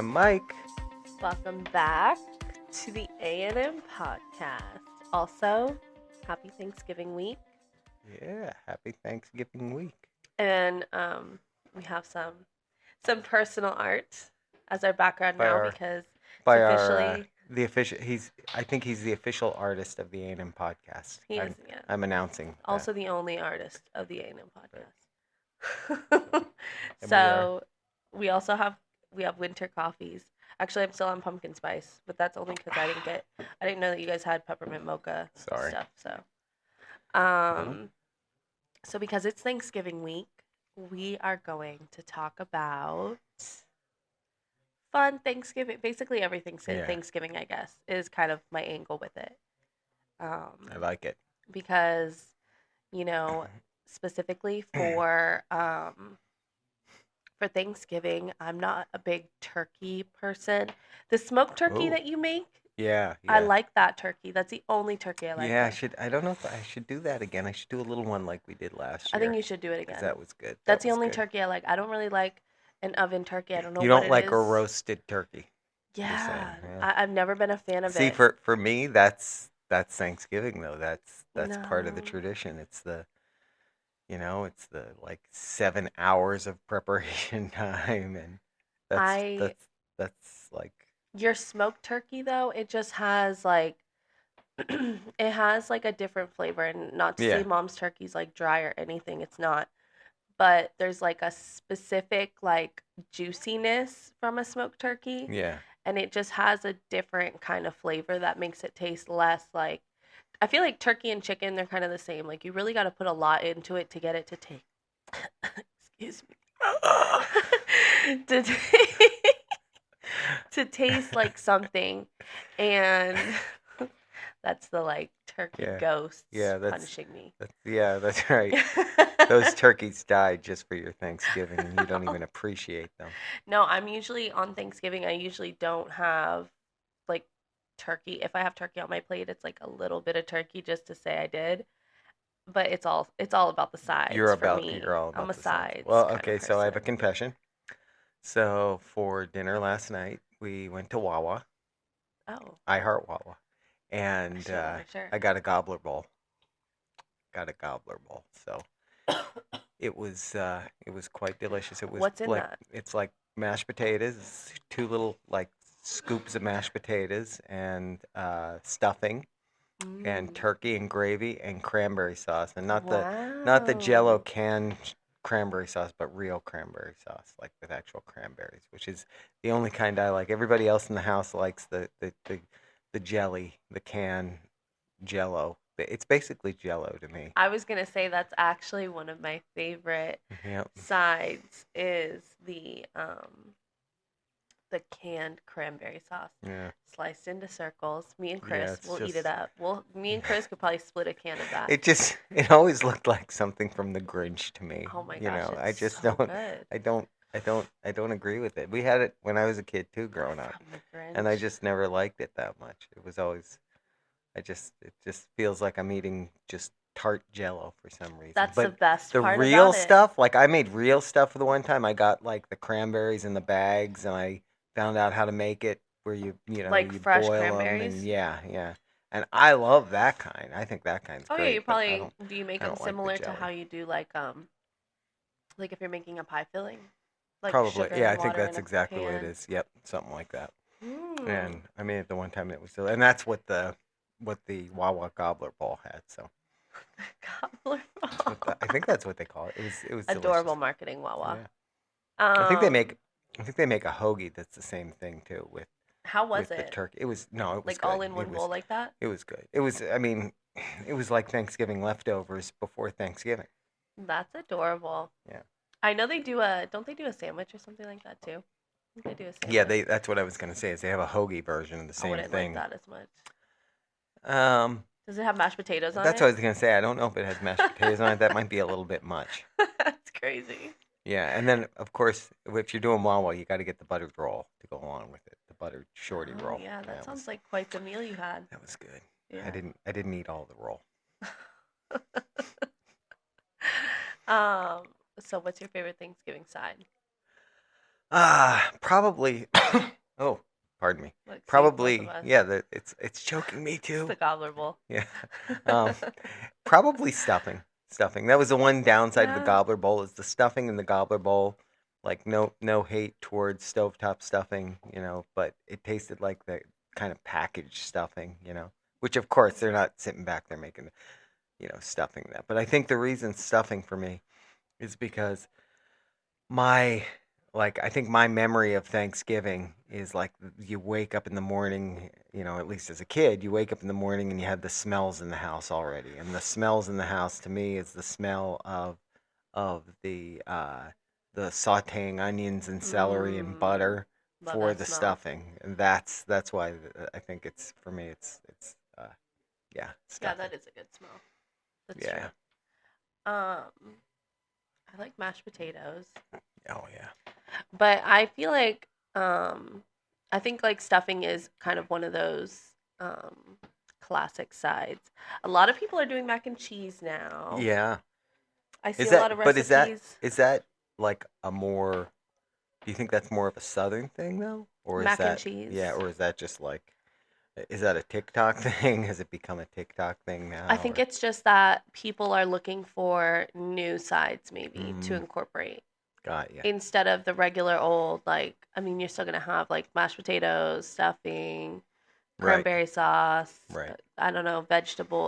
I'm Mike. Welcome back to the A&M podcast. Also, happy Thanksgiving week. Yeah, happy Thanksgiving week. And we have some personal art as our background By now our- because By it's our officially the official, I think he's the official artist of the A&M podcast. he I'm, is yeah. I'm announcing. Also the only artist of the A&M podcast. And So we also have winter coffees. Actually, I'm still on pumpkin spice, but that's only because I didn't know that you guys had peppermint mocha Sorry. stuff. So because it's Thanksgiving week, we are going to talk about fun Thanksgiving. Basically, everything's Yeah. Thanksgiving, I guess, is kind of my angle with it. I like it. Because, specifically for Thanksgiving, I'm not a big turkey person. The smoked turkey Ooh. that you make, Yeah. I like that turkey. That's the only turkey I like. Yeah, I don't know if I should do that again. I should do a little one like we did last year. I think you should do it 'cause again. that was good. That's the was only good. turkey I like. I don't really like an oven turkey. I don't know You what don't it like is. a roasted turkey. Yeah, Yeah. I've never been a fan of See, it. for me, that's Thanksgiving though. That's part of the No. tradition. It's it's the like 7 hours of preparation time, and I that's like Your smoked turkey though, it just has like it has like a different flavor, and not to say Yeah. mom's turkey's like dry or anything, it's not. But there's like a specific like juiciness from a smoked turkey, yeah. and it just has a different kind of flavor that makes it taste less like I feel like turkey and chicken, they're kind of the same. Like you really got to put a lot into it to get it to taste excuse me. to to taste like something, and that's the like turkey Yeah. ghosts Yeah, punishing me. That's right. Those turkeys died just for your Thanksgiving, and you don't even appreciate them. No, I'm usually on Thanksgiving. I usually don't have like turkey. If I have turkey on my plate, it's like a little bit of turkey just to say I did. But it's all about the sides You're for me. all about I'm a the sides. sides. Well, kind of okay, so I have a person. confession. So for dinner last night, we went to Wawa. Oh, I heart Wawa, and sure. I got a gobbler bowl. So it was quite delicious. It was What's in like that? it's like mashed potatoes, two little like scoops of mashed potatoes, and stuffing, and turkey and gravy and cranberry sauce, and not the Jello canned cranberry sauce, but real cranberry sauce, like with actual cranberries, which is the only kind I like. Everybody else in the house likes the jelly, the canned Jello. It's basically Jello to me. I was gonna say that's actually one of my favorite Yep. sides is the canned cranberry sauce. Yeah. Sliced into circles. Me and Yeah, Chris it's will eat just- it up. Me and Chris could probably split a can of that. It always looked like something from The Grinch to me. Oh my You gosh, know, it's I just so don't. good. I don't agree with it. We had it when I was a kid too, growing up, From the Grinch. and I just never liked it that much. It was always, it just feels like I'm eating just tart Jello for some reason. That's But the best the part real about it. stuff, like I made real stuff for the one time. I got like the cranberries in the bags, and I found out how to make it where you Like you fresh boil them, cranberries? and yeah. And I love that kind. I think that kind's Oh great. yeah, you but I probably don't- do you make I them don't like the similar to jelly. how you do like if you're making a pie filling? Like Probably, sugar yeah. I and think water that's in a exactly what it pan. is. Yep, something like that. Mm. And I made it the one time and it was still, and that's what the Wawa Gobbler Bowl had. So Gobbler I think that's what they call it. It was Adorable delicious. marketing, Wawa. Yeah. I think they Um, make a hoagie that's the same thing too with How was the it? turkey. It was no, it was Like good. all in one bowl like that? It was good. It was, I mean, it was like Thanksgiving leftovers before Thanksgiving. That's adorable. Yeah. I know don't they do a sandwich or something like that too? I think they do a sandwich. Yeah, that's what I was gonna say. Is they have a hoagie version of the I same wouldn't thing. like that as much. Um, Does it have mashed potatoes on that's it? what I was gonna say. I don't know if it has mashed potatoes on it. That might be a little bit much. That's crazy. Yeah, and then of course, if you're doing Wawa, you got to get the buttered roll to go along with it. The buttered shorty Oh, roll. yeah, that sounds was, like quite the meal you had. that was good. Yeah. I didn't eat all the roll. Um, so what's your favorite Thanksgiving side? Probably. Oh, pardon me. Like, see, both of Probably, us. yeah. It's choking me It's too. the gobbler bowl. Yeah. Um, Probably stuffing. Stuffing. That was the one downside of the Yeah. gobbler bowl is the stuffing in the gobbler bowl. Like no hate towards stovetop stuffing, but it tasted like the kind of packaged stuffing, which of course they're not sitting back there making, stuffing that. But I think the reason stuffing for me is because my I think my memory of Thanksgiving is like you wake up in the morning, at least as a kid, you wake up in the morning and you have the smells in the house already. And the smells in the house to me is the smell of the sautéing onions and celery and Mm, butter love for that the smell. stuffing. And that's why I think it's for me yeah, Yeah, stuffing. that is a good smell. That's true. Yeah. I like mashed potatoes, Oh yeah. but I feel like I think like stuffing is kind of one of those um classic sides. A lot of people are doing mac and cheese now. Yeah. I see Is a lot of that but is that recipes. is that like a more do you think that's more of a southern thing though? Or is Mac and that cheese. or is that just like is that a TikTok thing? Has it become a TikTok thing I now think or it's just that people are looking for new sides maybe to mm, incorporate got ya. instead of the regular old like I mean you're still going to have like mashed potatoes, stuffing, Right. cranberry sauce, Right. I don't know,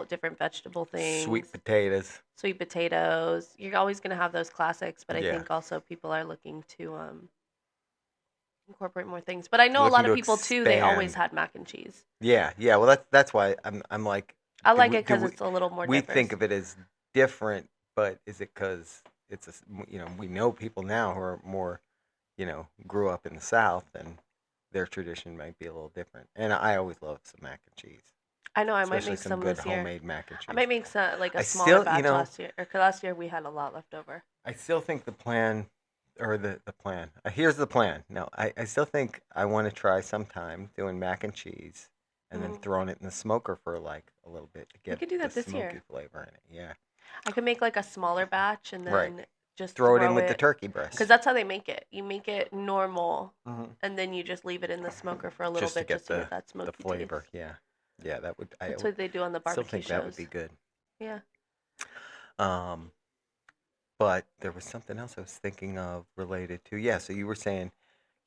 different vegetable Sweet things, potatoes. sweet potatoes. You're always going to have those classics, but I Yeah. think also people are looking to incorporate more things. But I know a Looking lot to of people too, they always expand. had mac and cheese. Yeah, yeah. Well, that's why I'm like, I do like we it do cuz we it's a little more we think diverse. of it as different, but is it because we know people now who are more, grew up in the South and their tradition might be a little different. And I always love some mac and cheese, I know I might especially make some some good this year. homemade mac and I cheese. might make some like a I smaller still, batch last year, or 'cause last year we had a lot left over. I still think the plan, or the plan. Here's the plan. No, I still think I want to try sometime doing mac and cheese, and then Hmm. throwing it in the smoker for like a little bit to We get could do the that this smoky year. flavor in it. Yeah, I could make like a smaller batch and right. then just Throw it in throw with the it, turkey because breast, that's how they make it. You make it normal, hmm and then you just leave it in the smoker for a little just to bit get just to get that the smoky flavor. taste. Yeah, yeah. That would I That's would what they do on the still barbecue think that would be shows. good. Yeah. Um, but there was something else I was thinking of related to. Yeah, so you were saying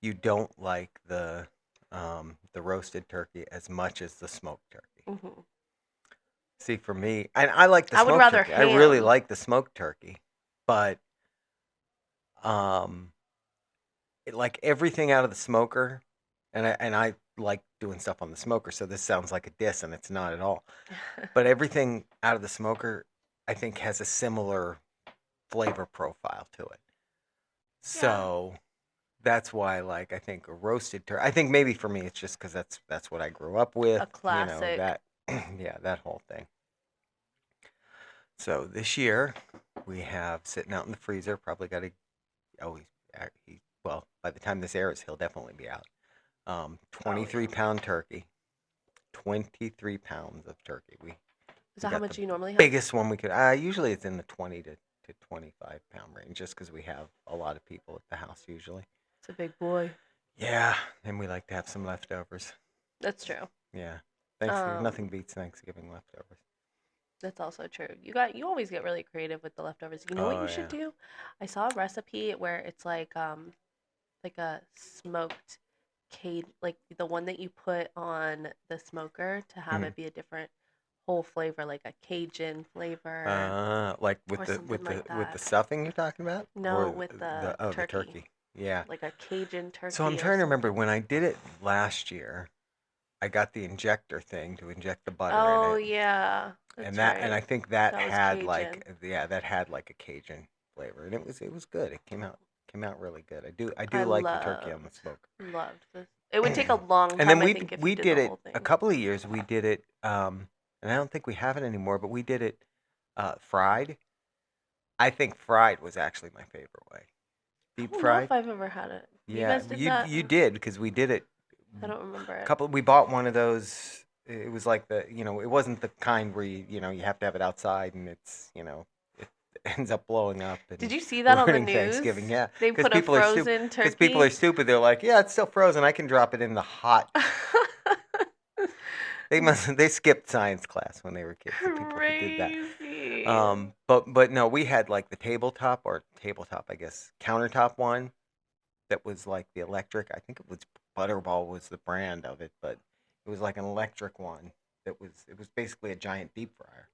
you don't like the roasted turkey as much as the smoked turkey. Hmm. See, for me, and I like the I would smoked rather turkey. I really ham. like the smoked turkey, but um, like everything out of the smoker, and I like doing stuff on the smoker. So this sounds like a diss, and it's not at all. But everything out of the smoker, I think, has a similar flavor profile to it. Yeah. So that's why, like, I think a roasted turkey. I think maybe for me, it's just because that's what I grew up with. A classic. That yeah, that whole thing. So this year we have sitting out in the freezer. Probably got to. Oh, well. By the time this airs, he'll definitely be out. Oh 23 yeah. pound turkey. 23 pounds of turkey. Is We that how got the much you normally have? biggest one we could. Usually it's in the 20 to 25 pound range, just because we have a lot of people at the house usually. It's a big boy. Yeah, and we like to have some leftovers. That's true. Yeah, Thanksgiving. Um, Nothing beats Thanksgiving leftovers. that's also true. You always get really creative with the leftovers. You know what Oh you should yeah. do? I saw a recipe where it's like a smoked cage, like the one that you put on the smoker to have Mhm. it be a different whole flavor, like a Cajun flavor Like or something like with the that. stuffing you're talking about, No, or with the turkey, turkey? Yeah. like a Cajun So I'm turkey or trying to remember something. when I did it last year. I got the injector thing to inject the butter in Oh it, yeah, and that's right. I think that That was had Cajun. like that had like a Cajun flavor, and it was good. It came out really good. I do I like the turkey on the smoke. loved this. It would take a long And then time, I we think, if you we did did the it whole a thing. couple of years. We did it, and I don't think we have it anymore. But we did it fried. I think fried was actually my favorite way. I Deep don't know if fried. I've ever had it. You Yeah, guys did you that? you did because we did it. I don't remember A it. couple. We bought one of those. It was like it wasn't the kind where you have to have it outside and it's ends up blowing up Did and you see that on the ruining news? Thanksgiving. Yeah, They because put a people are stupid. frozen Because people are turkey. stupid. They're like, yeah, it's still frozen. I can drop it in the hot. They skipped science class when they were kids. The people who did that. Crazy. But no, we had like the tabletop, I guess, countertop one that was like the electric. I think it was Butterball was the brand of it, but it was like an electric one it was basically a giant deep fryer.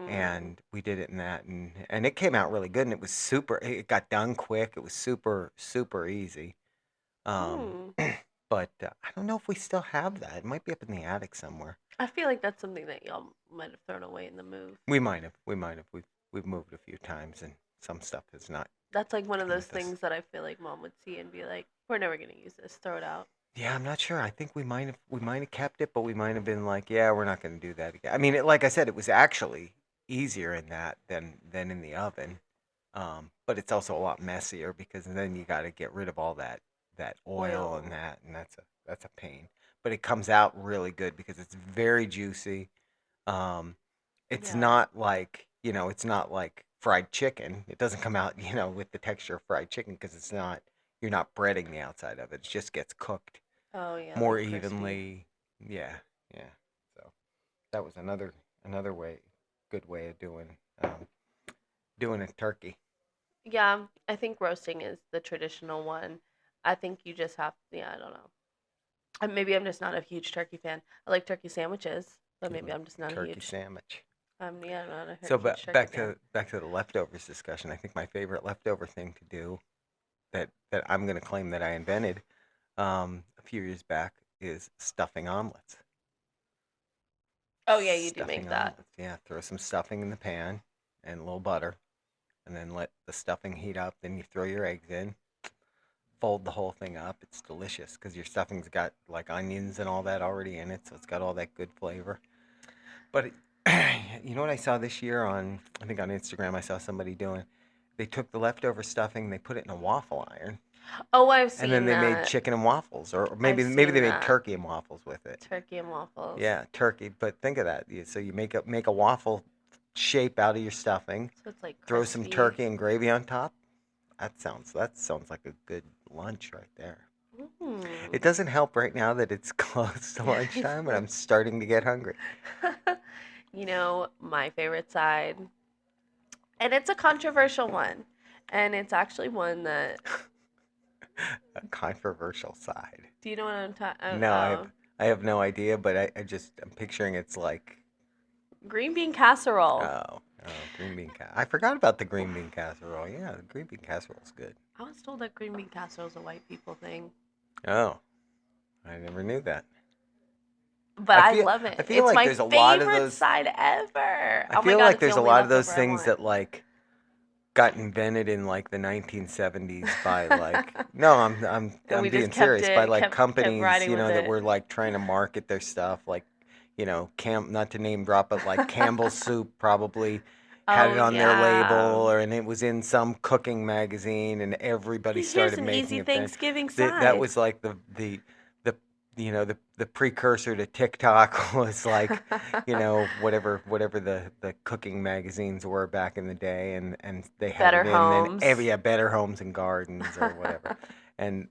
And we did it in that, and it came out really good, and it was super. It got done quick. It was super easy. Um, but I don't know if we still have that. It might be up in the attic somewhere. I feel like that's something that y'all might have thrown away in the move. We might have. We've moved a few times, and some stuff is not. That's like one of come those with us. things that I feel like Mom would see and be like, "We're never gonna use this. Throw it out." Yeah, I'm not sure. I think we might have kept it, but we might have been like, yeah, we're not going to do that again. I mean, like I said, it was actually easier in that than in the oven. But it's also a lot messier because then you got to get rid of all that oil and that, and that's a pain. But it comes out really good because it's very juicy. It's Yeah. not like, it's not like fried chicken. It doesn't come out, with the texture of fried chicken because you're not breading the outside of it. It just gets cooked Oh yeah. more like crispy. evenly. Yeah, yeah. So that was another good way of doing a turkey. Yeah, I think roasting is the traditional one. I think you just have, yeah, I don't know. Maybe I'm just not a huge turkey fan. I like turkey sandwiches, but maybe I'm just not a Turkey huge. sandwich. Yeah, I'm not a So huge turkey back fan. to the leftovers discussion. I think my favorite leftover thing to do that I'm going to claim that I invented a few years back is stuffing omelets. Oh yeah, you do Stuffing make that. omelets. Yeah, throw some stuffing in the pan and a little butter, and then let the stuffing heat up. Then you throw your eggs in, fold the whole thing up. It's delicious because your stuffing's got like onions and all that already in it, so it's got all that good flavor. But you know what I saw this year I think on Instagram, I saw somebody doing. They took the leftover stuffing, they put it in a waffle iron, Oh, I've and then seen they made that. chicken and waffles, or maybe I've they seen made that. turkey and waffles with it. Turkey and waffles. Yeah, turkey. But think of that. So you make a waffle shape out of your stuffing, So it's like throw some crispy. turkey and gravy on top. That sounds like a good lunch right there. It doesn't help right now that it's close to lunchtime, but I'm starting to get hungry. My favorite side, and it's a controversial one, and it's actually one that. A controversial side. Do you know what I'm talking? No, I have no idea, but I'm picturing it's like Green bean casserole. green bean casserole. I forgot about the green bean casserole. Yeah, the green bean casserole is good. I was told that green bean casserole is a white people thing, Oh, I never knew that. but I love it. I feel It's like my there's a lot of favorite those. side ever. I Oh my feel God, like it's the there's a only lot of those leftover I things want. that like got invented in like the 1970s by like no, I'm And we being just kept serious by it, like kept companies, riding with that it. were like trying to market their stuff like not to name drop, but like Campbell's Soup probably had it Oh on their label, yeah. and it was in some cooking magazine, and everybody Here's started an making easy it. Then Thanksgiving that side. was like the the precursor to TikTok was like whatever the cooking magazines were back in the day, and they had Better it in then Homes. Better Homes and Gardens or whatever, and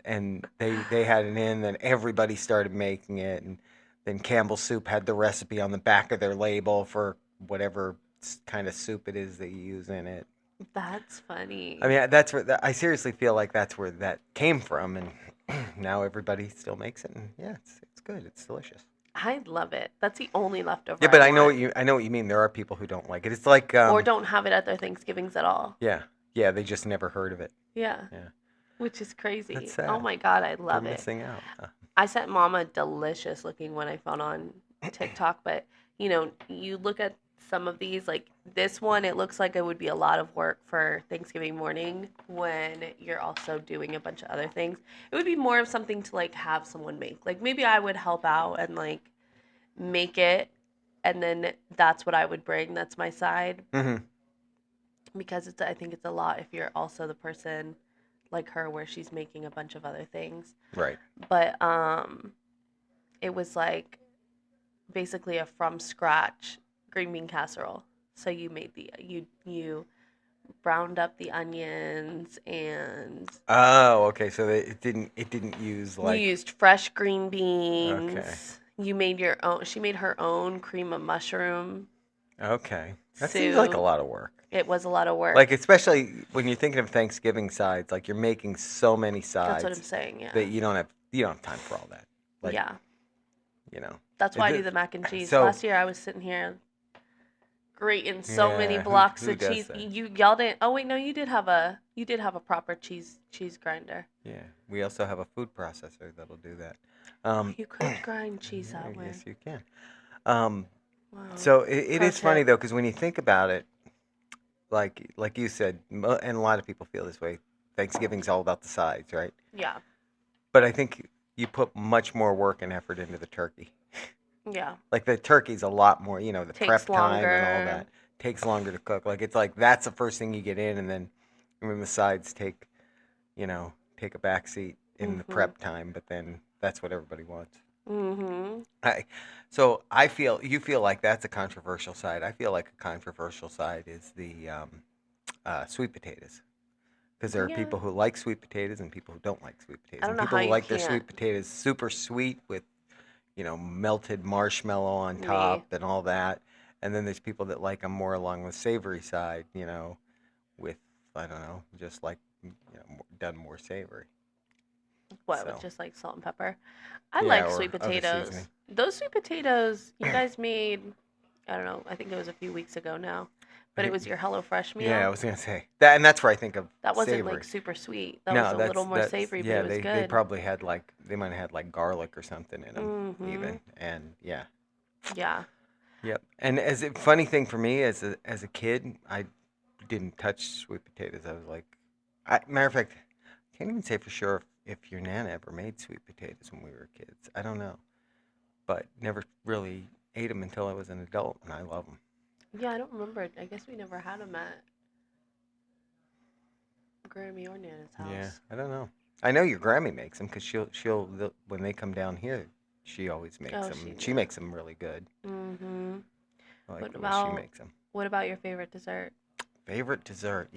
they had it in, then everybody started making it, and then Campbell's Soup had the recipe on the back of their label for whatever kind of soup it is that you use in it. That's funny. I mean, that's where I seriously feel like that's where that came from, and now everybody still makes it, and yeah, it's good. It's delicious. I love it. That's the only leftover Yeah, but I I know want. what you mean. There are people who don't like it. It's like Or don't have it at their Thanksgivings at all. yeah, they just never heard of it. Yeah. Yeah, Which is crazy. that's sad. Oh my God, I They're love it. missing out. I sent Mom a delicious looking one I found on TikTok, but you look at some of these, like this one, it looks like it would be a lot of work for Thanksgiving morning when you're also doing a bunch of other things. It would be more of something to like have someone make. Like maybe I would help out and like make it, and then that's what I would bring. That's my side. Mm-hmm. Because I think it's a lot if you're also the person like her where she's making a bunch of other things. Right. But it was like basically a from scratch green bean casserole. So you made you browned up the onions, and Oh, okay. So it didn't use you like used fresh green okay. beans. You made your own. She made her own cream of mushroom Okay. That seems like a soup. lot of work. It was a lot of work. Like especially when you're thinking of Thanksgiving sides, like you're making so many That's what I'm sides saying. Yeah. that you don't have time for all that. Like, Yeah. you know. That's why I do It- the mac and cheese. So Last year I was sitting here grating so many yeah, blocks who of does cheese. that? Y'all didn't. Oh wait, no, you did have a proper cheese grinder. Yeah. We also have a food processor that'll do that. You could grind cheese Yeah, that way. yes, you can. Um, Wow. so it Pro is funny tip. though, because when you think about it, like you said, and a lot of people feel this way. Thanksgiving's all about the sides, right? Yeah. But I think you put much more work and effort into the turkey. Yeah. Like the turkey's a lot more, the Takes prep time and all longer. that takes longer to cook. Like it's like that's the first thing you get in, and then the sides take a back seat in the Mhm. prep time. But then that's what everybody wants. Mhm. So I feel you feel like that's a controversial side. I feel like a controversial side is the sweet potatoes. Because there are Yeah. people who like sweet potatoes and people who don't like sweet potatoes. I don't And know people how who you like their can't. sweet potatoes super sweet with, melted marshmallow on Me. top and all that. And then there's people that like them more along the savory side, with, I don't know, just like, done more savory. What, So, with just like salt and pepper? I yeah, like or sweet other potatoes. seasoning. Those sweet potatoes you guys made, I don't know, I think it was a few weeks ago now. But it was your HelloFresh meal. Yeah, I was gonna say that, and that's where I think of That wasn't savory. like super sweet. That No, was a little more savory, but yeah. it was They good. probably had they might have had like garlic or something in them Mhm. even, and yeah. Yeah. Yep. And as a funny thing for me as a kid, I didn't touch sweet potatoes. I was like, matter of fact, I can't even say for sure if your nana ever made sweet potatoes when we were kids. I don't know, but never really ate them until I was an adult, and I love them. Yeah, I don't remember. I guess we never had them at Grammy or Nana's house. Yeah, I don't know. I know your Grammy makes them because when they come down here, she always makes Oh, them. She makes them really good. Mhm. I like What the way she about makes them. what about your favorite dessert? Favorite dessert?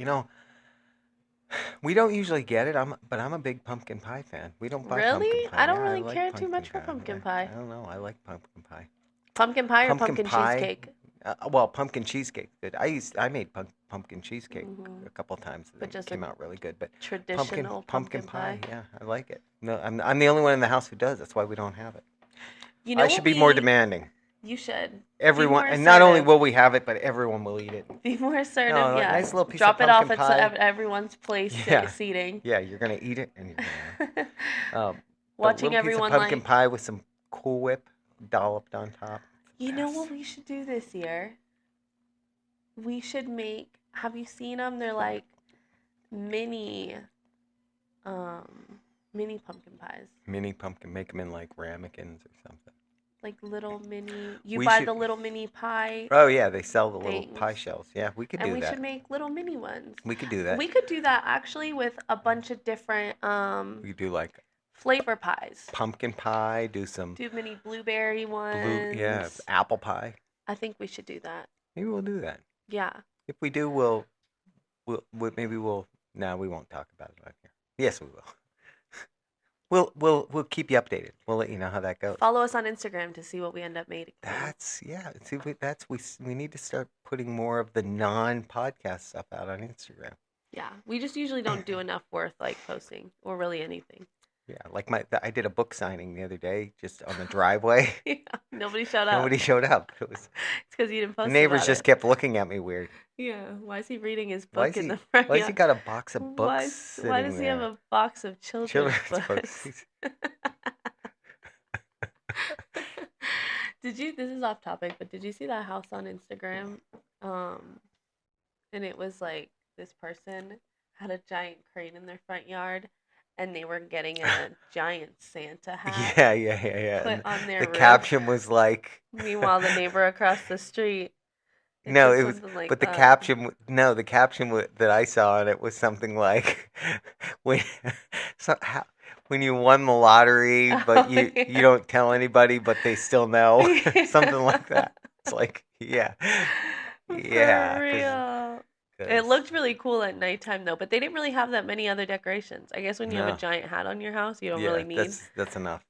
We don't usually get it. But I'm a big pumpkin pie fan. We don't buy pumpkin Really? pie. I don't Yeah, I really like care too much for pumpkin pie. I don't know. I like pumpkin pie. Pumpkin pie or Pumpkin pumpkin pie. cheesecake? Well, pumpkin cheesecake. Good. I made pumpkin cheesecake Mhm. a couple of times. But It just came a out really good. But traditional pumpkin pumpkin pie. pie. Yeah, I like it. No, I'm the only one in the house who does. That's why we don't have it. You know I what should be more we- demanding. You should. Everyone, more and not only assertive. will we have it, but everyone will eat it. Be more assertive. No, like, Yeah. nice little piece Drop of it off pumpkin at pie. everyone's place Yeah. seating. Yeah, you're gonna eat it, and you're gonna. But Watching little everyone piece of pumpkin like. pie with some Cool Whip dolloped on top. You know Yes. what we should do this year? We should make. Have you seen them? They're like mini, mini pumpkin pies. Mini pumpkin, make them in like ramekins or something. Like little mini. You We buy should- the little mini pie, Oh yeah, they sell the little pie Things. shells. Yeah, we could and do we that. should make little mini ones. We could do that. We could do that actually with a bunch of different We could do like flavor pies. pumpkin pie. Do some Do mini blueberry ones. yeah, apple pie. I think we should do that. Maybe we'll do that. Yeah. If we do, maybe we'll. No, we won't talk about it on here. Yes, we will. We'll keep you updated. We'll let you know how that goes. Follow us on Instagram to see what we end up making. That's yeah. See, we need to start putting more of the non-podcast stuff out on Instagram. Yeah. We just usually don't do enough worth like posting or really anything. Yeah, like I did a book signing the other day just on the driveway. Yeah. Nobody showed up. Nobody showed up. It was It's because you didn't post. the neighbors about just it. kept looking at me weird. Yeah. Why is he reading his Why book is in he- the front? Why has he yard? got a box of books Why sitting does he have there? a box of children's Children's books? books. This is off topic, but did you see that house on Instagram? And it was like this person had a giant crane in their front yard, and they were getting a giant Santa hat Yeah. put And on their the roof. caption was like, Meanwhile, the neighbor across the street. no, said it was, something like but the that. caption, no, the caption that I saw on it was something like, when, when you won the lottery, but Oh, you yeah. don't tell anybody, but they still know, something like that. It's like, yeah, For yeah, real. It looked really cool at nighttime though, but they didn't really have that many other decorations. I guess when you have a No. giant hat on your house, you don't really Yeah, need. that's enough.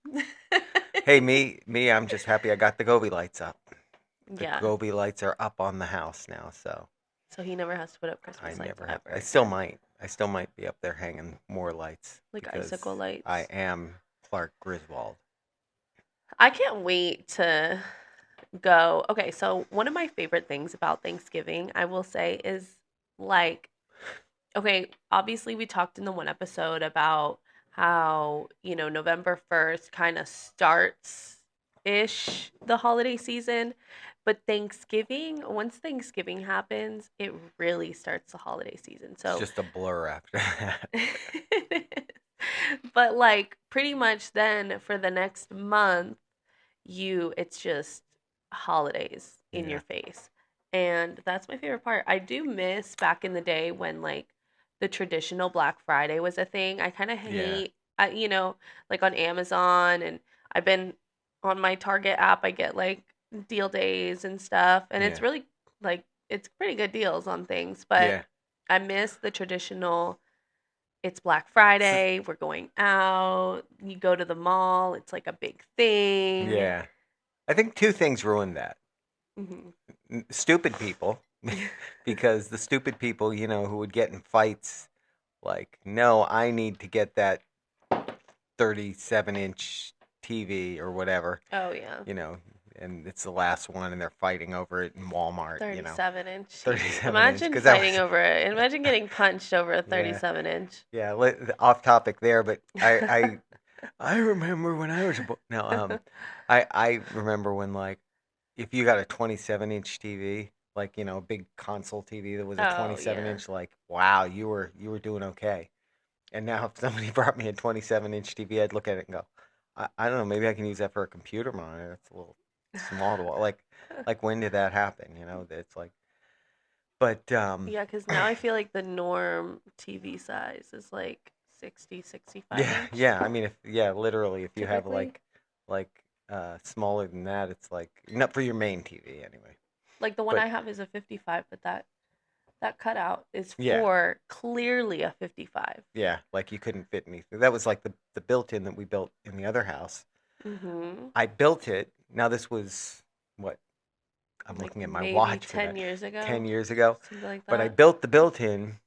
Hey, me, I'm just happy I got the Gobi lights up. The Yeah. Gobi lights are up on the house now, so So he never has to put up I Christmas lights never have. ever I still again. might. I still might be up there hanging more lights Like because icicle lights. I am Clark Griswold. I can't wait to go. Okay, so one of my favorite things about Thanksgiving, I will say, is like, okay, obviously we talked in the one episode about how, November 1st kind of starts ish the holiday season, but once Thanksgiving happens, it really starts the holiday season. It's So just a blur after that. but like pretty much then for the next month, it's just holidays in Yeah. your face. And that's my favorite part. I do miss back in the day when like the traditional Black Friday was a thing. I kind of Yeah. hate, like on Amazon, and I've been on my Target app, I get like deal days and stuff. And it's Yeah. really like, it's pretty good deals on things. But Yeah. I miss the traditional, it's Black S- Friday, we're going out, you go to the mall, it's like a big thing. Yeah. I think two things ruined that. Mhm. Stupid people, because the stupid people, who would get in fights, like, no, I need to get that 37-inch TV or whatever, Oh yeah. And it's the last one, and they're fighting over it in Walmart, 37-inch. 37-inch. Imagine Because that fighting was, over it. Imagine getting punched over a yeah, 37-inch. yeah. Off topic there, but I remember when I was no, I remember when, like, if you got a 27-inch TV, like, a big console TV that was a Oh 27 yeah. inch, like, wow, you were doing okay. And now if somebody brought me a 27-inch TV, I'd look at it and go, I don't know, maybe I can use that for a computer monitor. It's a little small to like when did that happen? It's like, but Yeah, because now I feel like the norm TV size is like 60, 65 yeah, inch yeah. I mean, literally, if you have typically. like smaller than that, it's like not for your main TV anyway. Like the one But I have is a 55, but that cutout is yeah, for clearly a 55. yeah, like you couldn't fit anything. That was like the built-in that we built in the other house. Mm-hmm. I built it. Now this was what I'm Like looking at my maybe watch for 10 that. years 10 ago, years ago. something like But I that. built the built-in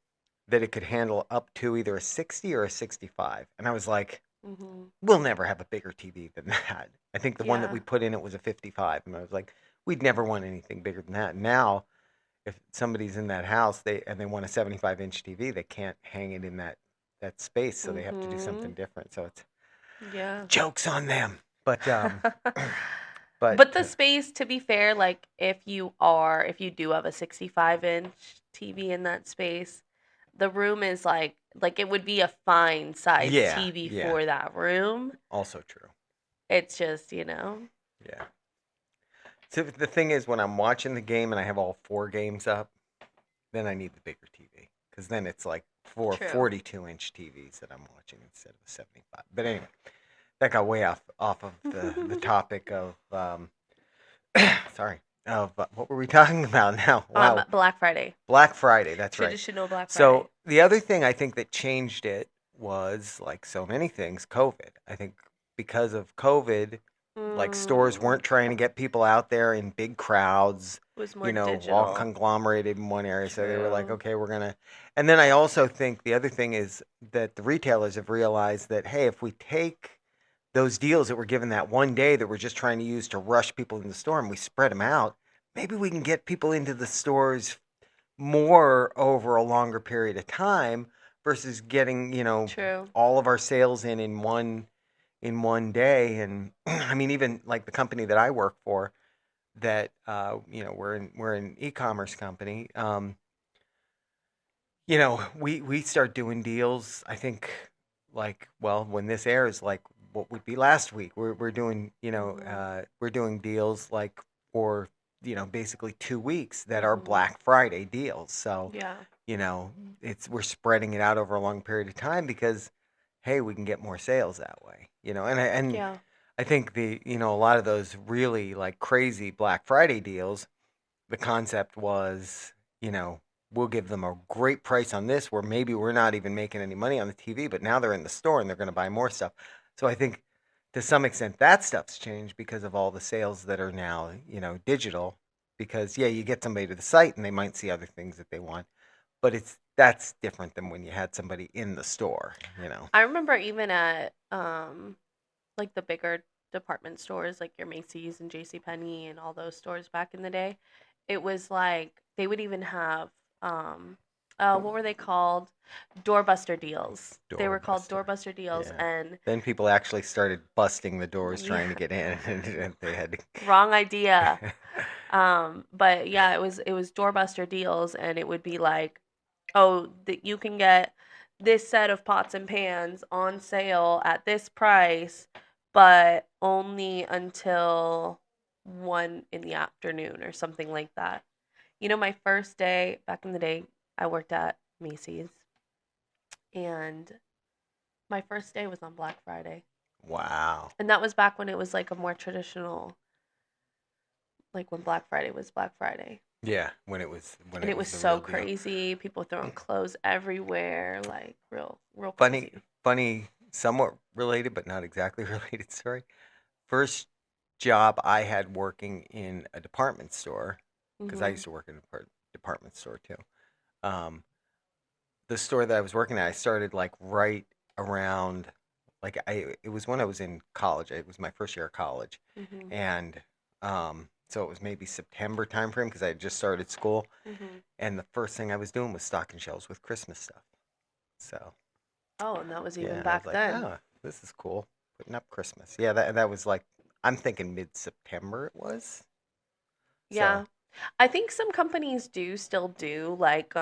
that it could handle up to either a 60 or a 65. And I was like, Mm-hmm. we'll never have a bigger TV than that. I think the one that Yeah. we put in it was a 55. And I was like, we'd never want anything bigger than that. Now, if somebody's in that house they want a 75-inch TV, they can't hang it in that space, so they have to do Mm-hmm. something different. So it's Yeah. jokes on them. But but But the space, to be fair, like if you do have a 65-inch TV in that space, the room is like it would be a fine size yeah, TV yeah, for that room. also true. It's just, Yeah. So the thing is, when I'm watching the game and I have all 4 games up, then I need the bigger TV, because then it's like 4 True. 42-inch TVs that I'm watching instead of a 75. But anyway, that got way off of the topic of sorry, of what were we talking about now? Wow, Black Friday. Black Friday. That's right. Traditional Black Friday. So the other thing I think that changed it was, like so many things, COVID. I think because of COVID, like stores weren't trying to get people out there in big crowds, It was more all digital. conglomerated in one area. So they were like, True. okay, we're gonna. And then I also think the other thing is that the retailers have realized that, hey, if we take those deals that were given that one day that we're just trying to use to rush people in the store and we spread them out, maybe we can get people into the stores more over a longer period of time versus getting, True. all of our sales in one day. And I mean, even like the company that I work for, that we're an e-commerce company. We start doing deals. I think, like, well, when this airs, like what would be last week, we're doing we're doing deals like for basically 2 weeks that are Mhm. Black Friday deals. So Yeah. we're spreading it out over a long period of time because, hey, we can get more sales that way. And Yeah. I think a lot of those really like crazy Black Friday deals, the concept was, we'll give them a great price on this, where maybe we're not even making any money on the TV, but now they're in the store and they're going to buy more stuff. So I think to some extent that stuff's changed because of all the sales that are now, digital. Because yeah, you get somebody to the site and they might see other things that they want, but that's different than when you had somebody in the store. I remember even at like the bigger department stores like your Macy's and J.C. Penney and all those stores back in the day, it was like they would even have what were they called? Doorbuster deals. They were called Doorbuster. doorbuster deals, Yeah. and Then people actually started busting the doors trying to yeah, get in, and they had to. wrong idea. But yeah, it was doorbuster deals, and it would be like, oh, that you can get this set of pots and pans on sale at this price, but only until 1 in the afternoon or something like that. My first day back in the day, I worked at Macy's, and my first day was on Black Friday. Wow. And that was back when it was like a more traditional, like when Black Friday was Black Friday. Yeah, when it was And it was the so real deal. crazy. People throwing clothes everywhere, like real Funny, crazy. funny, somewhat related, but not exactly related story. First job I had working in a department store, because I Mhm. used to work in a department store too. Um, the store that I was working at, I started like right around, like it was when I was in college. It was my first year of college, Mhm. and so it was maybe September timeframe because I had just started school, Mhm. and the first thing I was doing was stocking shelves with Christmas stuff. So Oh, and that was even yeah, I was back like, then. oh, this is cool, putting up Christmas. Yeah, that was like, I'm thinking mid September it was. So Yeah. I think some companies do still do like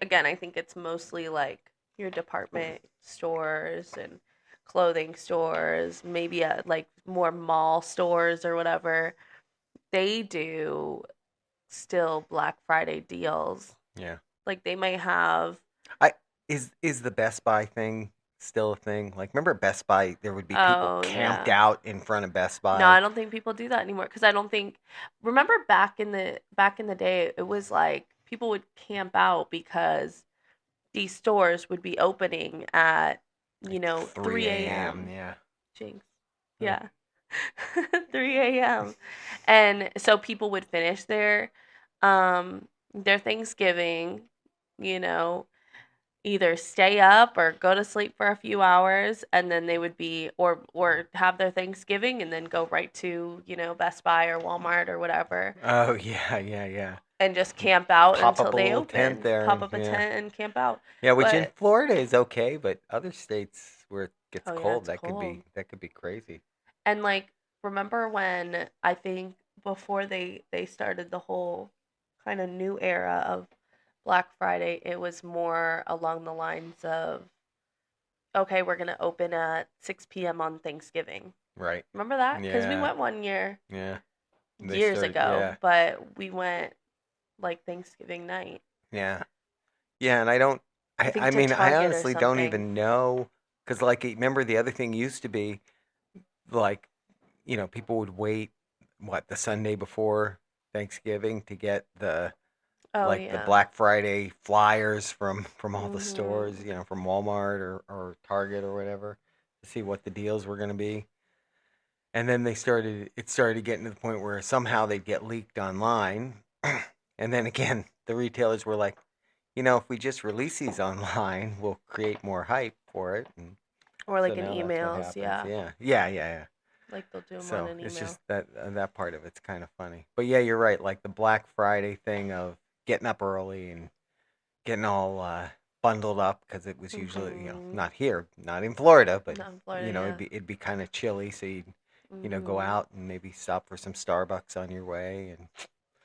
again, I think it's mostly like your department stores and clothing stores, maybe at like more mall stores or whatever. They do still Black Friday deals. yeah, Like they might have I is the Best Buy thing still a thing? Like, remember at Best Buy there would be people oh camped yeah. out in front of Best No, Buy. I don't think people do that anymore because I don't think remember back in the day it was like people would camp out because these stores would be opening at Like 3 3 a.m. a.m. Yeah. Jinx. Huh. Yeah. 3 a.m. And so people would finish their Thanksgiving, you know, either stay up or go to sleep for a few hours and then they would be or have their Thanksgiving and then go right to, Best Buy or Walmart or whatever Oh yeah, yeah, yeah. and just camp out Pop until up a they little tent open. there, Pop and up a yeah, tent and camp out. yeah. Which in But Florida is okay, but other states where it gets oh yeah, cold, it's cold. that could be crazy. And like remember when I think before they started the whole kind of new era of Black Friday, it was more along the lines of okay, we're going to open at 6 p.m. on Thanksgiving. Right. Remember that? Cuz we Yeah. went one year Yeah. They years started. ago, Yeah. but we went like Thanksgiving night. Yeah. Yeah. And I don't. I I think to mean, I Target or honestly don't something. even know, because like, remember the other thing used to be like, people would wait the Sunday before Thanksgiving to get Oh like the yeah. Black Friday flyers from all the Mhm. stores, from Walmart or Target or whatever, to see what the deals were going to be. And then it started getting to the point where somehow they'd get leaked online. And then again, the retailers were like, if we just release these online, we'll create more hype for it. And Or so like in now that's what emails, happens. yeah. Yeah. Yeah, yeah, yeah. Like they'll do them on So an it's email. just that part of it's kind of funny. But yeah, you're right. Like the Black Friday thing of getting up early and getting all bundled up, because it was usually, Mhm. not here, not in Florida, but Not in Florida, yeah. it'd be kind of chilly, so you'd go Mhm. out and maybe stop for some Starbucks on your way and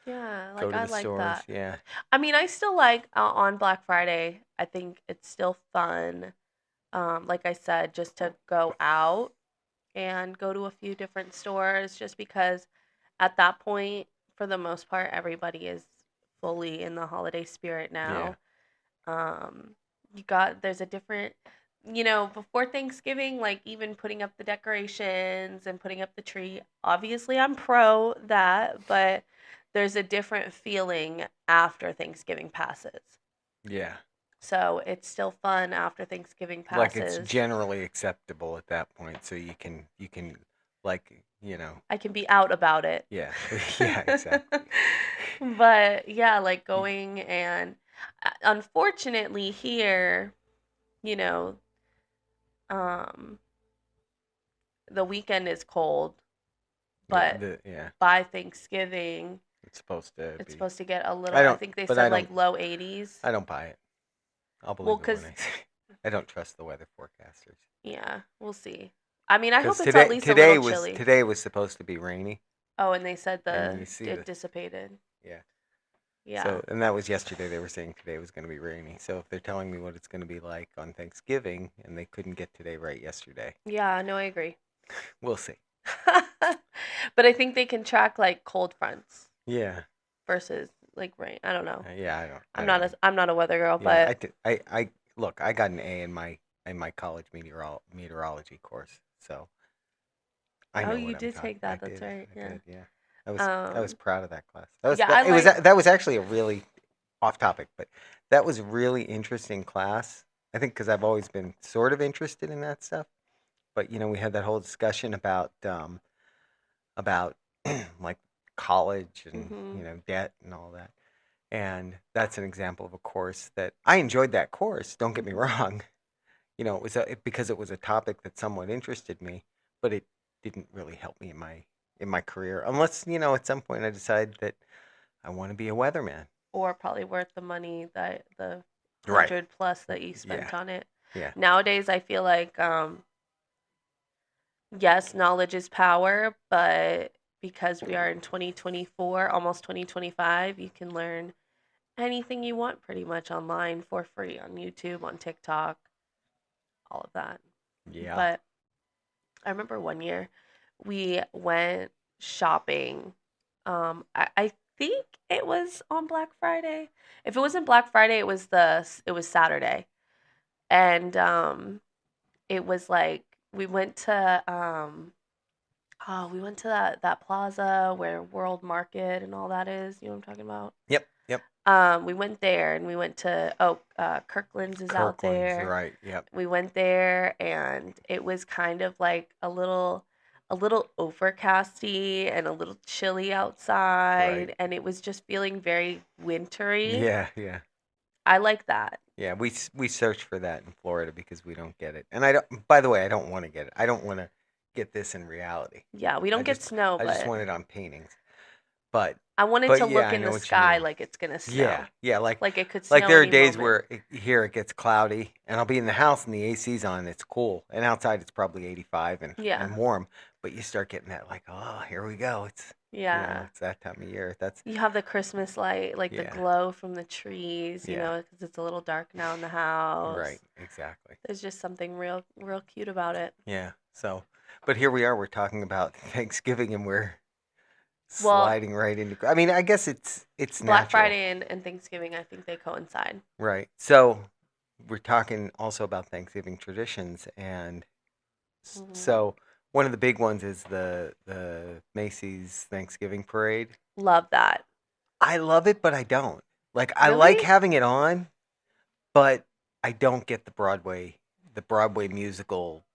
Yeah, go like to I the like stores. that. Yeah, I mean, I still like on Black Friday. I think it's still fun. Like I said, just to go out and go to a few different stores, just because at that point, for the most part, everybody is fully in the holiday spirit yeah, now. Um, there's a different, before Thanksgiving, like even putting up the decorations and putting up the tree. Obviously, I'm pro that, but there's a different feeling after Thanksgiving passes. Yeah. So it's still fun after Thanksgiving Like it's passes. generally acceptable at that point, so you can like, I can be out about it. yeah. Yeah, exactly. But yeah, like going and unfortunately here, you know, um the weekend is cold, Yeah, but yeah. by Thanksgiving It's supposed to it's be. supposed to get a little, I I don't think they but said like low 80s. I don't buy it. I'll Well, believe it when cuz I see it. I don't trust the weather forecasters. yeah, we'll see. I mean, I hope Because it's at least a little chilly. today was supposed to be rainy, Oh, and they said and you see it dissipated. yeah. Yeah. So and that was yesterday. They were saying today was going to be rainy. So if they're telling me what it's going to be like on Thanksgiving, and they couldn't get today right yesterday, Yeah, no, I agree. we'll see. But I think they can track like cold fronts Yeah, versus like rain. I don't know. yeah. I don't. I'm not a weather girl, Yeah, but I look. I got an A in my college meteorology course, so I oh, know you what I'm did talking. take that. That's right. I Yeah. did. Yeah, I was proud of that class. Yeah, I That was actually a really off topic, but that was a really interesting class. I think because I've always been sort of interested in that stuff, but we had that whole discussion about like college and Mhm. debt and all that. And that's an example of a course that I enjoyed that course. Don't get me Mhm. wrong. It was because it was a topic that somewhat interested me, but it didn't really help me in my career unless at some point I decide that I want to be a weatherman. Or probably worth the money that the Right. 100 plus that you Yeah. spent on it. Yeah. Nowadays, I feel like yes, knowledge is power, but because we are in 2024, almost 2025, you can learn anything you want pretty much online for free on YouTube, on TikTok, all of that. Yeah. But I remember one year we went shopping. I think it was on Black Friday. If it wasn't Black Friday, it was Saturday, and it was like we went to we went to that plaza where World Market and all that is. You know what I'm talking about? Yep. Yep. We went there and we went to Kirkland's is out Kirkland's, there. right. Yep. We went there and it was kind of like a little overcasty and a little chilly outside Right. and it was just feeling very wintry. Yeah. Yeah. I like that. Yeah. We search for that in Florida because we don't get it. And I don't. By the way, I don't want to get it. I don't want to get this in reality. Yeah, we don't get snow, I just but want it on paintings. But I wanted to yeah, look I in know the what you sky mean. like it's gonna snow. Yeah. Yeah. Like it could snow there are any days moment. where here it gets cloudy, and I'll be in the house and the AC's on. And it's cool, and outside it's probably 85 Yeah. and warm. But you start getting that like, oh, here we go. It's Yeah. it's that time of year. That's You have the Christmas light, like the Yeah. glow from the trees, you Yeah. know, because it's a little dark now in the house. right. Exactly. There's just something real cute about it. Yeah. So, but here we are. We're talking about Thanksgiving, and we're Well, sliding right into. I mean, I guess it's Black natural, Friday and Thanksgiving, I think they coincide. right? So, we're talking also about Thanksgiving traditions, and Mhm. so one of the big ones is the Macy's Thanksgiving Parade. Love that. I love it, but I don't. Like I like Really? having it on, but I don't get the Broadway musical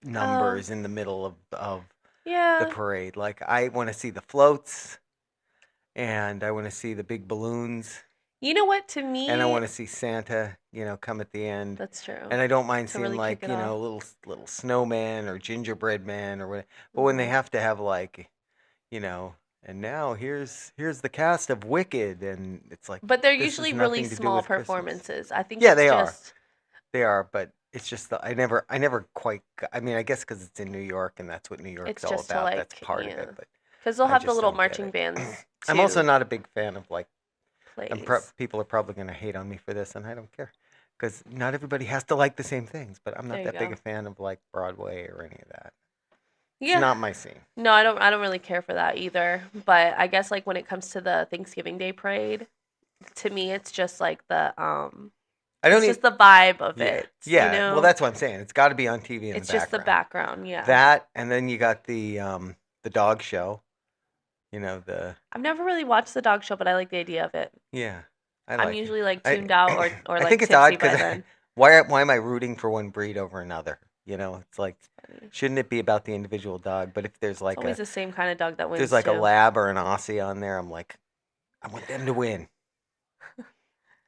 Oh, numbers in the middle of the yeah. parade. Like I want to see the floats, and I want to see the big balloons, You know what? To and I want me, to see Santa, come at the end. that's true. And I don't mind To seeing really like, kick it off. little snowman or gingerbread man or whatever. But when they Mhm. have to have like, and now here's the cast of Wicked, and it's like But they're this usually has really nothing to do small with Christmas. performances. I think Yeah, it's they are. just They are, but it's just I never quite. I mean, I guess because it's in New York and that's what New York's it's all just to about. That's like, part of yeah. it. But Because they'll I have the just little don't get marching it. bands I'm also too. not a big fan of like. Plays. People are probably going to hate on me for this, and I don't care, because not everybody has to like the same things. But I'm not There you that big go. a fan of like Broadway or any of that. It's Yeah. not my scene. No, I don't really care for that either. But I guess like when it comes to the Thanksgiving Day parade, to me it's just like the I don't it's even. just the vibe of Yeah, it. yeah. You know? Well, that's what I'm saying. It's got to be on TV in It's the just the background. background, yeah. That, and then you got the dog show. the I've never really watched the dog show, but I like the idea of it. yeah. I I'm like it. usually like I tuned out or I like think it's odd tipsy by because then. why am I rooting for one breed over another? It's like Funny. shouldn't it be about the individual dog? But if there's It's like always the same kind of dog that there's wins like a too. lab or an Aussie on there, I'm like I want them to win.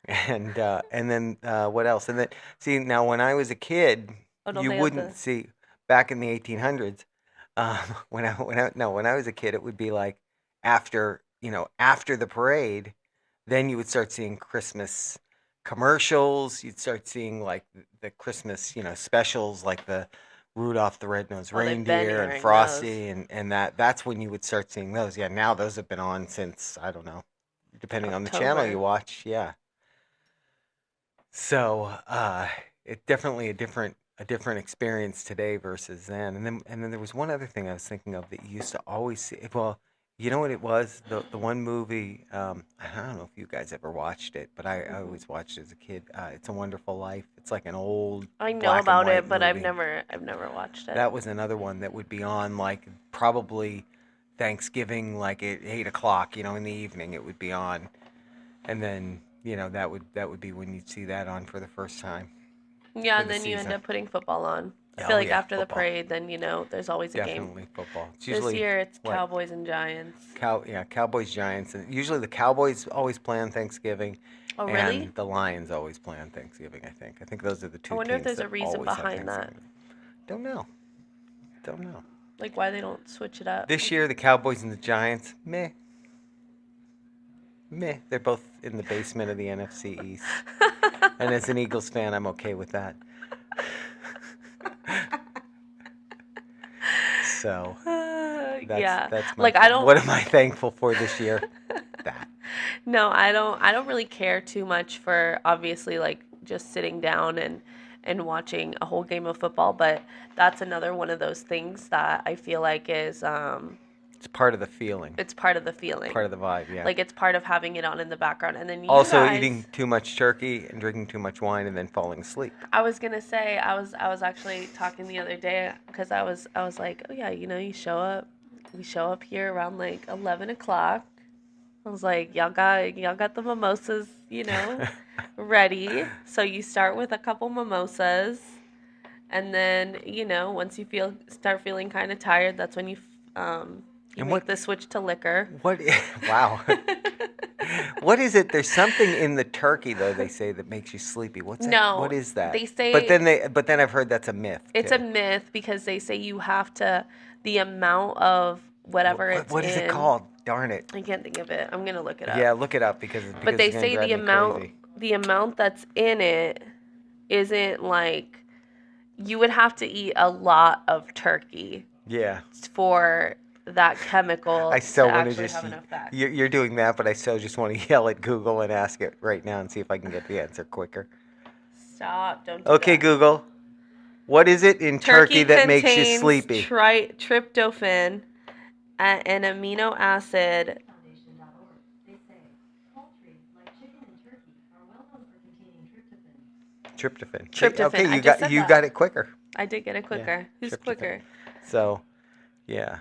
And then what else? And then see now when I was a kid, Oh, don't you they have wouldn't the? see back in the 1800s. When I was a kid, it would be like after the parade, then you would start seeing Christmas commercials. You'd start seeing like the Christmas specials like the Rudolph the Red-Nosed Oh, they've been Reindeer and airing those. Frosty and that's when you would start seeing those. Yeah, now those have been on since I don't know, depending on the channel you October. watch. Yeah. So it's definitely a different experience today versus then. And then there was one other thing I was thinking of that you used to always see. Well, you know what it was? The one movie. I don't know if you guys ever watched it, but I Mm-mm. always watched it as a kid. It's a Wonderful Life. It's like an old I know black and about white it, but movie. I've never watched it. That was another one that would be on like probably Thanksgiving, like at 8 o'clock. In the evening it would be on, and then that would be when you'd see that on for the first time Yeah, for and the then you end season. up putting football on. I feel Oh like yeah, after the football. parade, then there's always a game. Definitely football. It's This usually year it's what Cowboys and Giants. Cowboys Giants. And usually the Cowboys always play on Thanksgiving, Oh, really? and the Lions always play on Thanksgiving. I think those are the I two wonder if teams there's that a reason always have behind that. Thanksgiving. Don't know. Don't know. Like why they don't switch it up. This year the Cowboys and the Giants, meh, meh. They're both in the basement of the NFC East, and as an Eagles fan, I'm okay with that. So that's Yeah. that's my Like I don't what am I thankful for this year? That. No, I don't really care too much for obviously like just sitting down and watching a whole game of football, but that's another one of those things that I feel like is It's part of the feeling, it's part of the feeling. part of the vibe. Yeah. Like it's part of having it on in the background. And then you Also, guys, eating too much turkey and drinking too much wine and then falling asleep. I was gonna say I was actually talking the other day because I was like, oh yeah, we show up here around like 11 o'clock. I was like, y'all got the mimosas, ready. So you start with a couple mimosas, and then once start feeling kind of tired, that's when you And make the switch to liquor. What? Wow. What is it? There's something in the turkey though they say that makes you sleepy. What's that? No, What is that? they say But then I've heard that's a myth it's too. a myth because they say you have to the amount of whatever it's What is it in. called? Darn it. I can't think of it. I'm gonna look it up. Yeah, look it up because But they it's gonna say drive me crazy. the amount that's in it isn't like you would have to eat a lot of turkey Yeah. for that chemical I so to want to actually just. have an effect. You're doing that, but I so just want to yell at Google and ask it right now and see if I can get the answer quicker. Stop! Don't do Okay, that. Google. What is it in turkey that makes you contains sleepy? tryptophan, an amino acid. Foundation.org. They say poultry, like chicken and turkey, are well known for containing tryptophan. Tryptophan. Tryptophan. Okay, I you just got said you that. got it quicker. I did get it quicker. Who's tryptophan. quicker? So, yeah.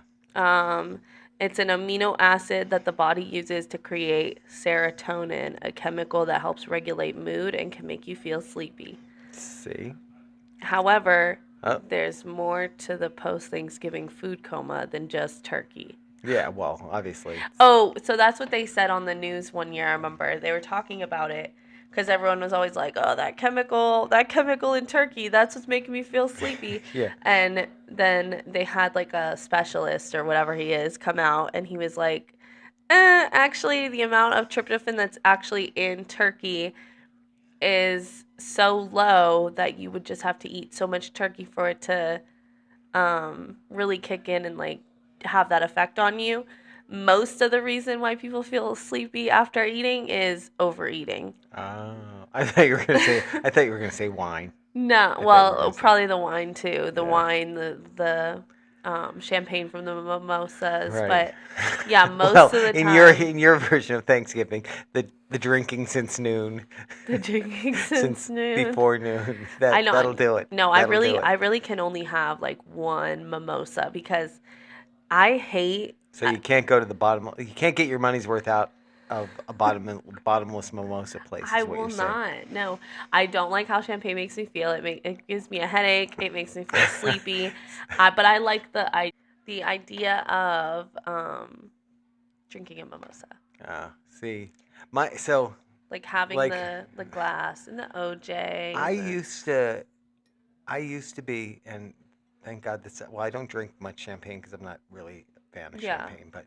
It's an amino acid that the body uses to create serotonin, a chemical that helps regulate mood and can make you feel sleepy. See. However, Oh. there's more to the post-Thanksgiving food coma than just turkey. Yeah. Well, obviously. Oh, so that's what they said on the news one year. I remember they were talking about it because everyone was always like, "Oh, that chemical in turkey, that's what's making me feel sleepy." Yeah. And then they had like a specialist or whatever he is come out, and he was like, actually, the amount of tryptophan that's actually in turkey is so low that you would just have to eat so much turkey for it to really kick in and like have that effect on you. Most of the reason why people feel sleepy after eating is overeating. Oh, I thought you were gonna say. I thought you were gonna say wine. No, thought you were well, gonna say- probably the wine too. The Yeah. wine, the champagne from the mimosas, Right. but yeah, most Well, of the in time your version of Thanksgiving, the drinking since noon, the drinking since noon. before noon, I know. that'll do it. No, I That'll do it. really can only have like one mimosa because I hate. So you can't go to the bottom. You can't get your money's worth out of a bottomless mimosa place. I Is what will you're saying. not. No, I don't like how champagne makes me feel. It gives me a headache. It makes me feel sleepy. But I like the idea of drinking a mimosa, See, like having like the glass and the OJ. I and the- used to be, and thank God that's well. I don't drink much champagne because I'm not really a fan of Yeah. champagne. But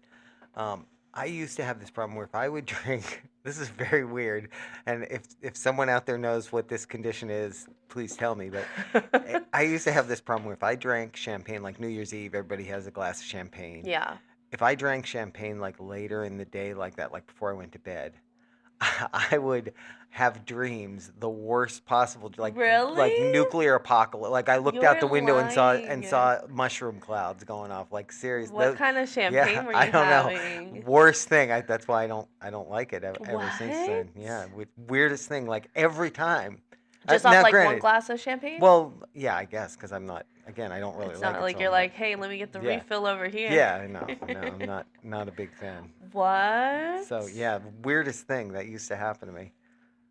I used to have this problem where if I would drink, this is very weird, and if someone out there knows what this condition is, please tell me. But I used to have this problem where if I drank champagne, like New Year's Eve, everybody has a glass of champagne. yeah. If I drank champagne like later in the day, like that, like before I went to bed, I would have dreams, the worst possible, like Really? nuclear apocalypse. Like I looked out the You're window and lying. saw mushroom clouds going off. Like seriously, What kind of champagne were you I don't know. having? Worst thing. That's why I don't like it ever since then. What? Yeah, weirdest thing. Like every time. Just Now, off like one granted, glass of champagne? well, yeah, I guess because I'm not. Again, I don't really It's like not it. like so you're I'm not- like, hey, let me get the Yeah. refill over here. Yeah, no, I'm not a big fan. What? So yeah, weirdest thing that used to happen to me.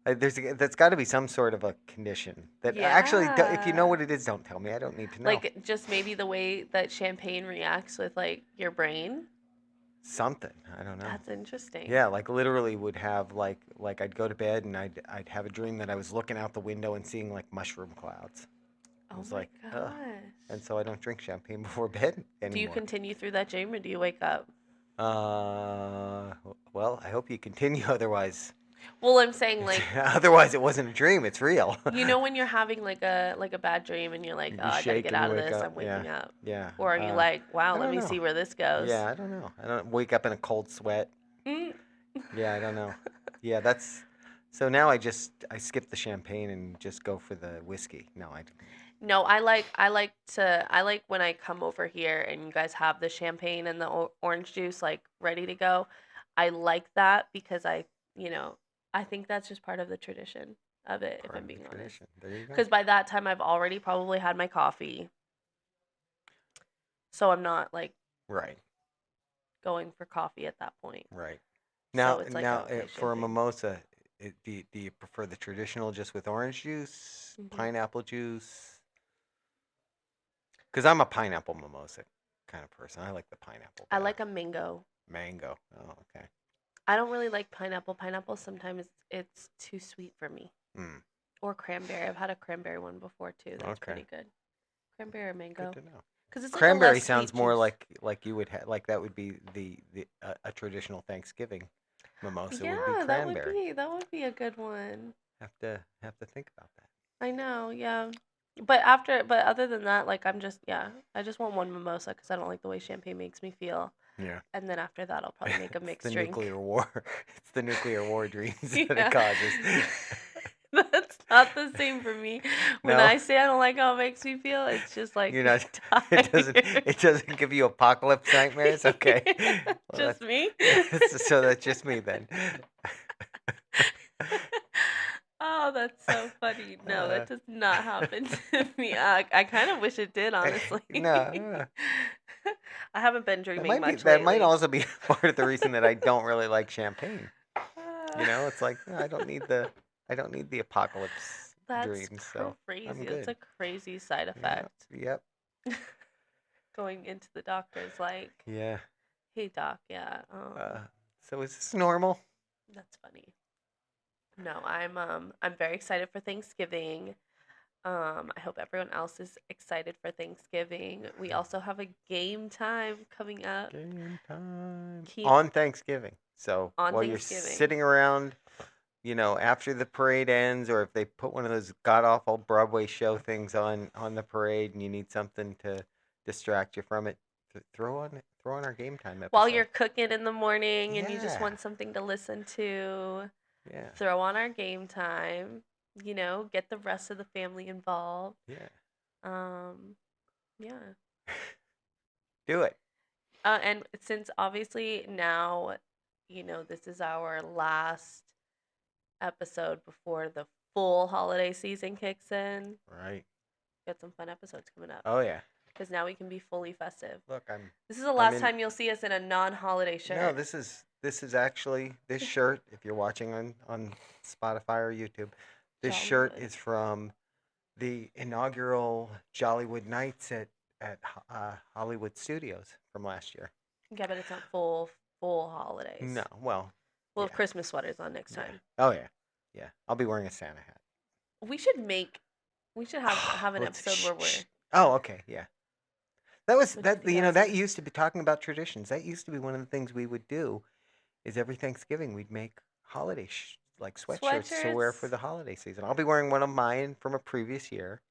That's got to be some sort of a condition that actually, if you know Yeah. what it is, don't tell me. I don't need to know. Like just maybe the way that champagne reacts with like your brain. Something. I don't know. That's interesting. Yeah, like literally would have like I'd go to bed and I'd have a dream that I was looking out the window and seeing like mushroom clouds. Oh was my like, ugh. gosh. And so I don't drink champagne before bed anymore. Do you continue through that dream or do you wake up? Well, I hope you continue. Otherwise, Well, I'm saying like otherwise it wasn't a dream. It's real. you know when you're having like a bad dream and you're like, You oh, I gotta shake get and out of wake this. up, I'm waking up. Yeah. Or are you like, wow, I let don't me know. see where this goes? Yeah, I don't know. I don't wake up in a cold sweat. Mm. Yeah, I don't know. Yeah, that's so now I skip the champagne and just go for the whiskey. No, No, I like when I come over here and you guys have the champagne and the orange juice like ready to go. I like that because I think that's just part of the tradition of it, if part I'm of the being honest. tradition. There you go. Because by that time I've already probably had my coffee. So I'm not like Right, going for coffee at that point. right. So Now, it's like, now okay, for a champagne. mimosa, do you prefer the traditional just with orange juice, Mhm. pineapple juice? Because I'm a pineapple mimosa kind of person. I like the pineapple. I better. like a mango. Mango. Oh, okay. I don't really like pineapple. Pineapple sometimes it's too sweet for me. Mm, Or cranberry. I've had a cranberry one before too. That's Okay. pretty good. Cranberry or mango. good to know. Because it's like a Cranberry less sounds sweet more juice. like you would like that would be the a traditional Thanksgiving mimosa would be Yeah, cranberry. that would be a good one. Have to think about that. I know, yeah. But other than that, like I just want one mimosa because I don't like the way champagne makes me feel. Yeah. And then after that, I'll probably make a It's mixed the drink. nuclear war. It's the nuclear war dreams that Yeah. it causes. That's not the same for me. When No? I say I don't like how it makes me feel, it's just like You're not. It doesn't give you apocalypse nightmares. Okay. Well, just me. so that's just me then. Oh, that's so funny. No, Uh, that does not happen to me. I kind of wish it did, honestly. No. I haven't been dreaming That might much that might lately. also be part of the reason that I don't really like champagne. You know, it's like I don't need the apocalypse That's dreams. So crazy. I'm It's good. a crazy side Yeah, effect. Yep. Going into the doctor's like, Yeah. hey doc, yeah, So is this normal? that's funny. No, I'm very excited for Thanksgiving. I hope everyone else is excited for Thanksgiving. We also have a game time coming up. Game time Keep- on Thanksgiving. So On while you're Thanksgiving. sitting around, after the parade ends, or if they put one of those god awful Broadway show things on the parade, and you need something to distract you from it, throw on our game time episode. While you're cooking in the morning and you just Yeah. want something to listen to, Yeah. throw on our game time. Get the rest of the family involved. Yeah. Yeah. Do it. And since obviously now, this is our last episode before the full holiday season kicks in. Right. Got some fun episodes coming up. Oh yeah. because now we can be fully festive. Look, I'm. This is the last in- time you'll see us in a non-holiday shirt. No, this is actually this shirt. If you're watching on Spotify or YouTube, this shirt Jollywood. is from the inaugural Jollywood Nights at Hollywood Studios from last year. Yeah, but it's not full holidays. No, well, We'll have yeah. Christmas sweaters on next Yeah. time. Oh yeah. I'll be wearing a Santa hat. We should have an Let's- episode where we're shh. Oh, okay, yeah. That was What that. do you You know, guys that used to be talking about traditions. That used to be one of the things we would do. Is every Thanksgiving we'd make holiday like sweatshirts to wear for Sweatshirts. the holiday season. I'll be wearing one of mine from a previous year.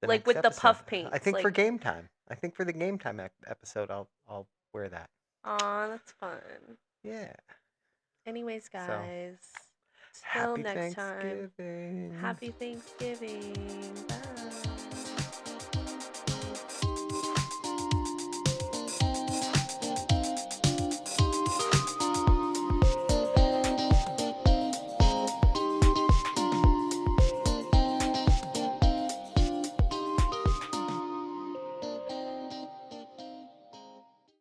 Like next with the episode. puff I paints, think for like- game time. I think for the game time episode, I'll wear that. Aw, that's fun. Yeah. Anyways, guys. Till Happy next time. Thanksgiving. Happy Thanksgiving. Bye.